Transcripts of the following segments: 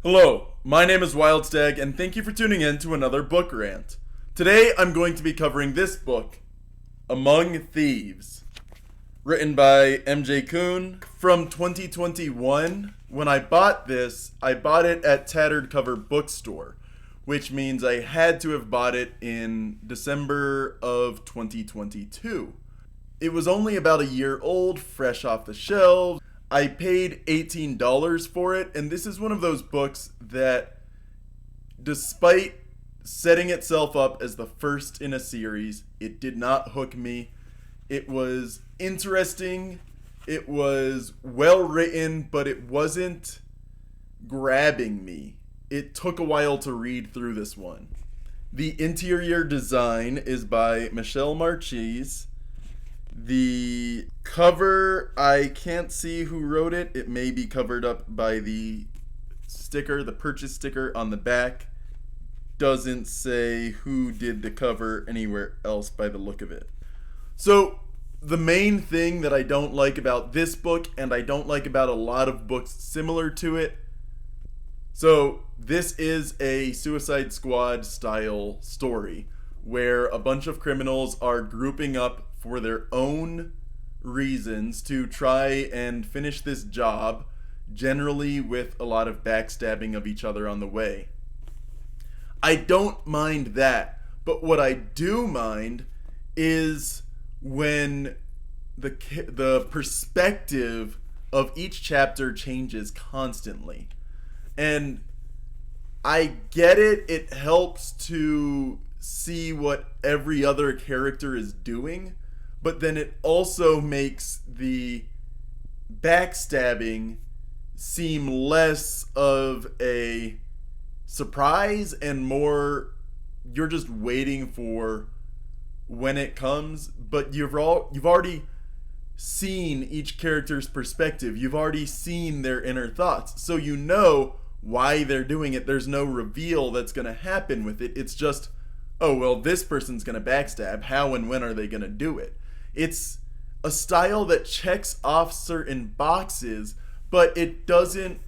Hello, my name is Wildstag, and thank you for tuning in to another book rant. Today I'm going to be covering this book, Among Thieves, written by MJ Kuhn from 2021. When I bought this, I bought it at Tattered Cover Bookstore, which means I had to have bought it in December of 2022. It was only about a year old, fresh off the shelves. I paid $18 for it, and this is one of those books that, despite setting itself up as the first in a series, it did not hook me. It was interesting, it was well written, but it wasn't grabbing me. It took a while to read through this one. The interior design is by Michelle Marchese. The cover, I can't see who wrote it. It may be covered up by the sticker, the purchase sticker on the back. Doesn't say who did the cover anywhere else by the look of it. So, the main thing that I don't like about this book, and I don't like about a lot of books similar to it, so this is a Suicide Squad style story where a bunch of criminals are grouping up for their own reasons to try and finish this job, generally with a lot of backstabbing of each other on the way. I don't mind that, but what I do mind is when the perspective of each chapter changes constantly. And I get it, it helps to see what every other character is doing, but then it also makes the backstabbing seem less of a surprise and more you're just waiting for when it comes, but you've already seen each character's perspective. You've already seen their inner thoughts. So you know why they're doing it. There's no reveal that's going to happen with it. It's just, oh, well, this person's going to backstab. How and when are they going to do it? It's a style that checks off certain boxes, but it doesn't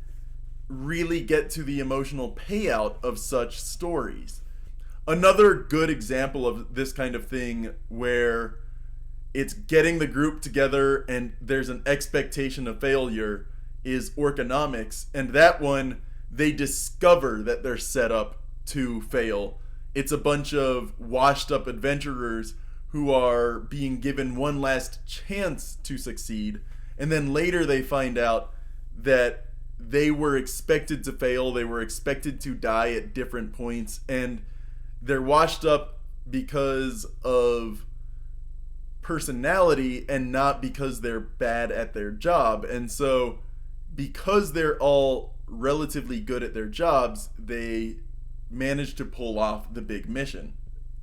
really get to the emotional payout of such stories. Another good example of this kind of thing where it's getting the group together and there's an expectation of failure is Orconomics, and that one, they discover that they're set up to fail. It's a bunch of washed up adventurers who are being given one last chance to succeed, and then later they find out that they were expected to fail, they were expected to die at different points, and they're washed up because of personality and not because they're bad at their job. And so because they're all relatively good at their jobs, they manage to pull off the big mission.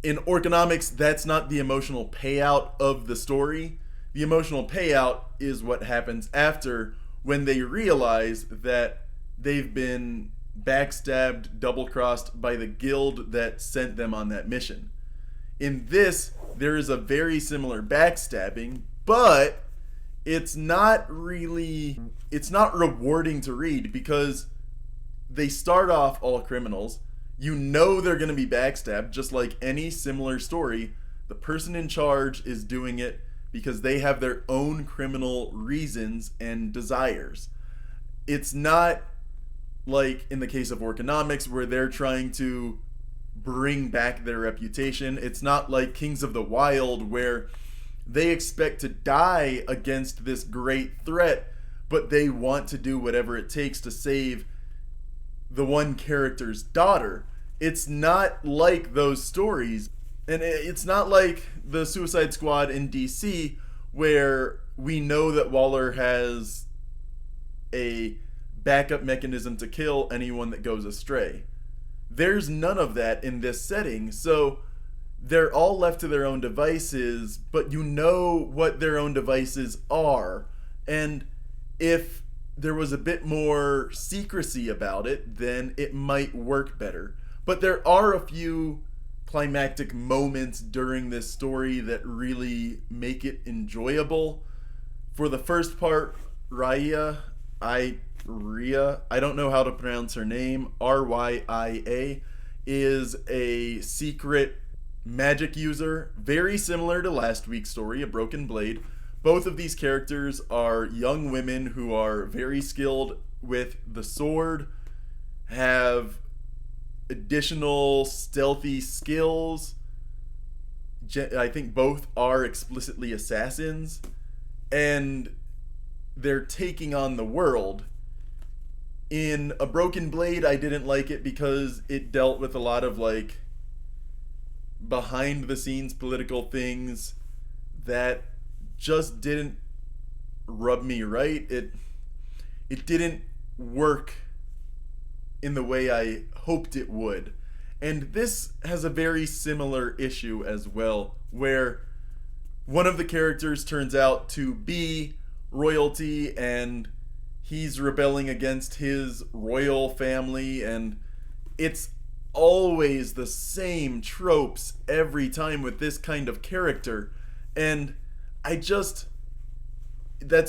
In Orconomics, that's not the emotional payout of the story. The emotional payout is what happens after, when they realize that they've been backstabbed, double-crossed by the guild that sent them on that mission. In this, there is a very similar backstabbing, but it's not rewarding to read because they start off all criminals. You know they're going to be backstabbed, just like any similar story. The person in charge is doing it because they have their own criminal reasons and desires. It's not like in the case of Orconomics where they're trying to bring back their reputation. It's not like Kings of the Wild where they expect to die against this great threat, but they want to do whatever it takes to save the one character's daughter. It's not like those stories. And it's not like the Suicide Squad in DC where we know that Waller has a backup mechanism to kill anyone that goes astray. There's none of that in this setting, so they're all left to their own devices, but you know what their own devices are. And if there was a bit more secrecy about it, then it might work better. But there are a few climactic moments during this story that really make it enjoyable. For the first part, Raya, I Rhea, I don't know how to pronounce her name, Rya, is a secret magic user, very similar to last week's story, A Broken Blade. Both of these characters are young women who are very skilled with the sword, have additional stealthy skills. I think both are explicitly assassins, and they're taking on the world. In A Broken Blade, I didn't like it because it dealt with a lot of like behind the scenes political things that just didn't rub me right. It didn't work in the way I hoped it would. And this has a very similar issue as well, where one of the characters turns out to be royalty and he's rebelling against his royal family, and it's always the same tropes every time with this kind of character. And that's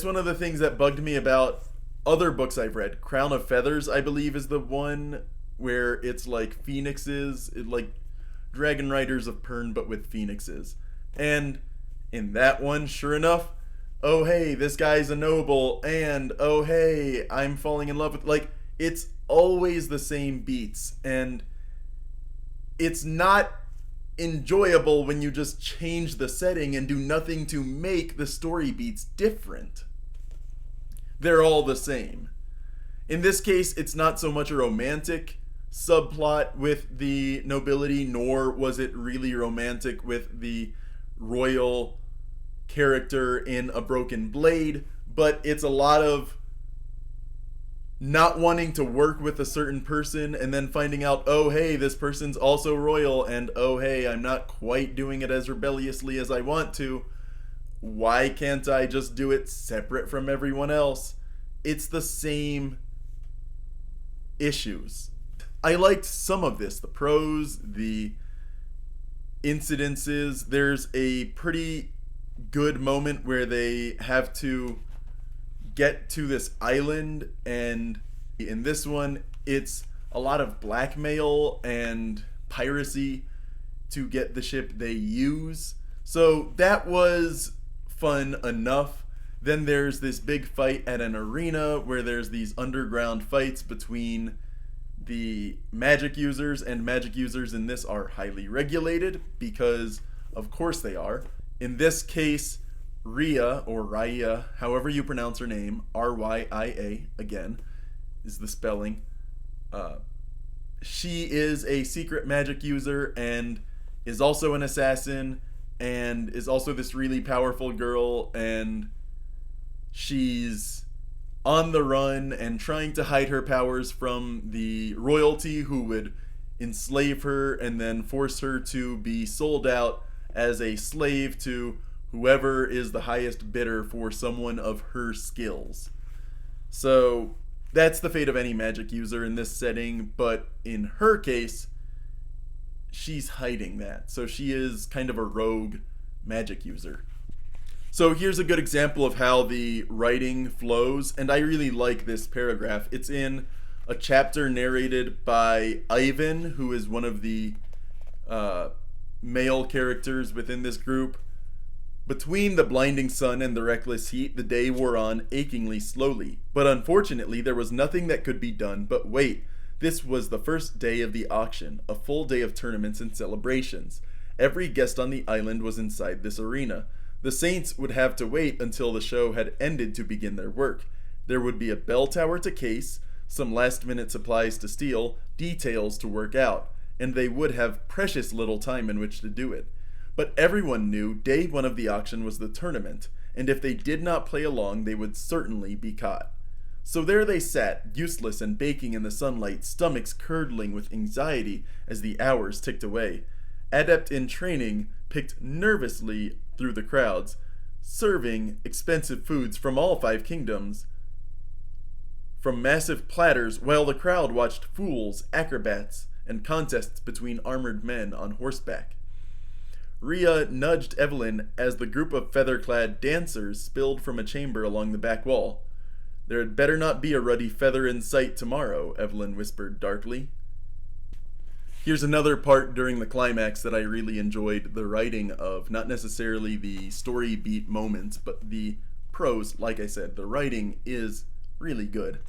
one of the things that bugged me about other books I've read. Crown of Feathers, I believe, is the one where it's like phoenixes, like dragon riders of Pern, but with phoenixes. And in that one, sure enough, oh hey, this guy's a noble, and oh hey, I'm falling in love with, like, it's always the same beats, and it's not enjoyable when you just change the setting and do nothing to make the story beats different. They're all the same. In this case, it's not so much a romantic subplot with the nobility, nor was it really romantic with the royal character in A Broken Blade, but it's a lot of not wanting to work with a certain person and then finding out, oh hey, this person's also royal, and oh hey, I'm not quite doing it as rebelliously as I want to. Why can't I just do it separate from everyone else? It's the same issues. I liked some of this, the prose, the incidences. There's a pretty good moment where they have to get to this island, and in this one it's a lot of blackmail and piracy to get the ship they use. So that was fun enough. Then there's this big fight at an arena where there's these underground fights between the magic users, and magic users in this are highly regulated because of course they are. In this case, Rhea, or Raya, however you pronounce her name, Rya, again, is the spelling. She is a secret magic user and is also an assassin and is also this really powerful girl, and she's on the run and trying to hide her powers from the royalty, who would enslave her and then force her to be sold out as a slave to whoever is the highest bidder for someone of her skills. So that's the fate of any magic user in this setting, but in her case, she's hiding that. So she is kind of a rogue magic user. So here's a good example of how the writing flows, and I really like this paragraph. It's in a chapter narrated by Ivan, who is one of the male characters within this group. Between the blinding sun and the reckless heat, the day wore on achingly slowly. But unfortunately, there was nothing that could be done but wait. This was the first day of the auction, a full day of tournaments and celebrations. Every guest on the island was inside this arena. The Saints would have to wait until the show had ended to begin their work. There would be a bell tower to case, some last-minute supplies to steal, details to work out, and they would have precious little time in which to do it. But everyone knew day one of the auction was the tournament, and if they did not play along, they would certainly be caught. So there they sat, useless and baking in the sunlight, stomachs curdling with anxiety as the hours ticked away. Adept in training picked nervously through the crowds, serving expensive foods from all 5 kingdoms from massive platters, while the crowd watched fools, acrobats, and contests between armored men on horseback. Rhea nudged Evelyn as the group of feather-clad dancers spilled from a chamber along the back wall. There had better not be a ruddy feather in sight tomorrow, Evelyn whispered darkly. Here's another part during the climax that I really enjoyed the writing of. Not necessarily the story beat moments, but the prose. Like I said, the writing is really good.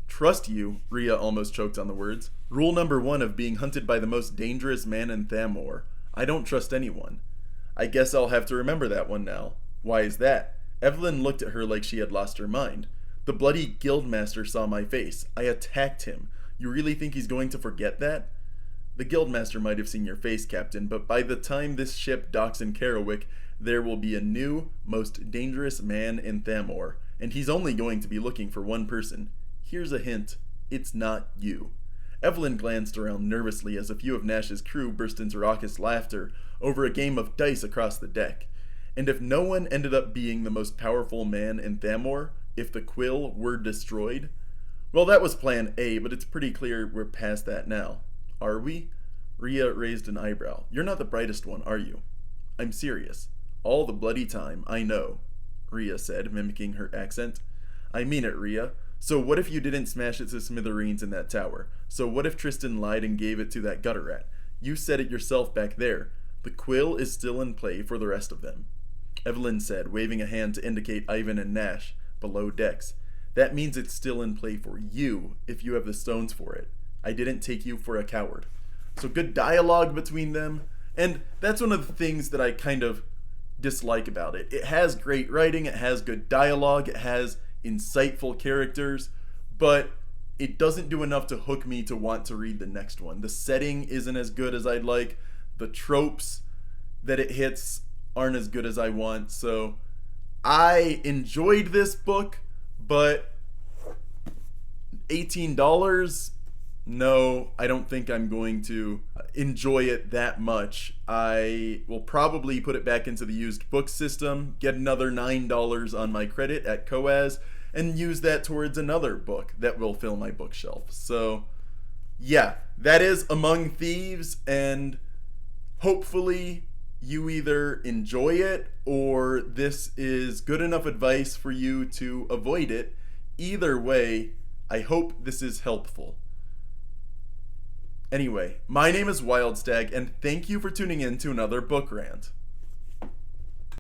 Trust you, Rhea almost choked on the words. Rule number 1 of being hunted by the most dangerous man in Thamor. I don't trust anyone. I guess I'll have to remember that one now. Why is that? Evelyn looked at her like she had lost her mind. The bloody guildmaster saw my face. I attacked him. You really think he's going to forget that? The guildmaster might have seen your face, Captain, but by the time this ship docks in Karawick, there will be a new, most dangerous man in Thamor, and he's only going to be looking for one person. Here's a hint. It's not you. Evelyn glanced around nervously as a few of Nash's crew burst into raucous laughter over a game of dice across the deck. And if no one ended up being the most powerful man in Thamor, if the quill were destroyed? Well, that was plan A, but it's pretty clear we're past that now. Are we? Rhea raised an eyebrow. You're not the brightest one, are you? I'm serious. All the bloody time, I know, Rhea said, mimicking her accent. I mean it, Rhea. So what if you didn't smash it to smithereens in that tower? So what if Tristan lied and gave it to that gutter rat? You said it yourself back there. The quill is still in play for the rest of them. Evelyn said, waving a hand to indicate Ivan and Nash, below decks. That means it's still in play for you, if you have the stones for it. I didn't take you for a coward. So good dialogue between them, and that's one of the things that I kind of dislike about it. It has great writing, it has good dialogue, it has insightful characters, but it doesn't do enough to hook me to want to read the next one. The setting isn't as good as I'd like. The tropes that it hits aren't as good as I want. So I enjoyed this book, but $18? No, I don't think I'm going to enjoy it that much. I will probably put it back into the used book system, get another $9 on my credit at Coas, and use that towards another book that will fill my bookshelf. So, yeah, that is Among Thieves, and hopefully you either enjoy it or this is good enough advice for you to avoid it. Either way, I hope this is helpful. Anyway, my name is Wildstag, and thank you for tuning in to another book rant.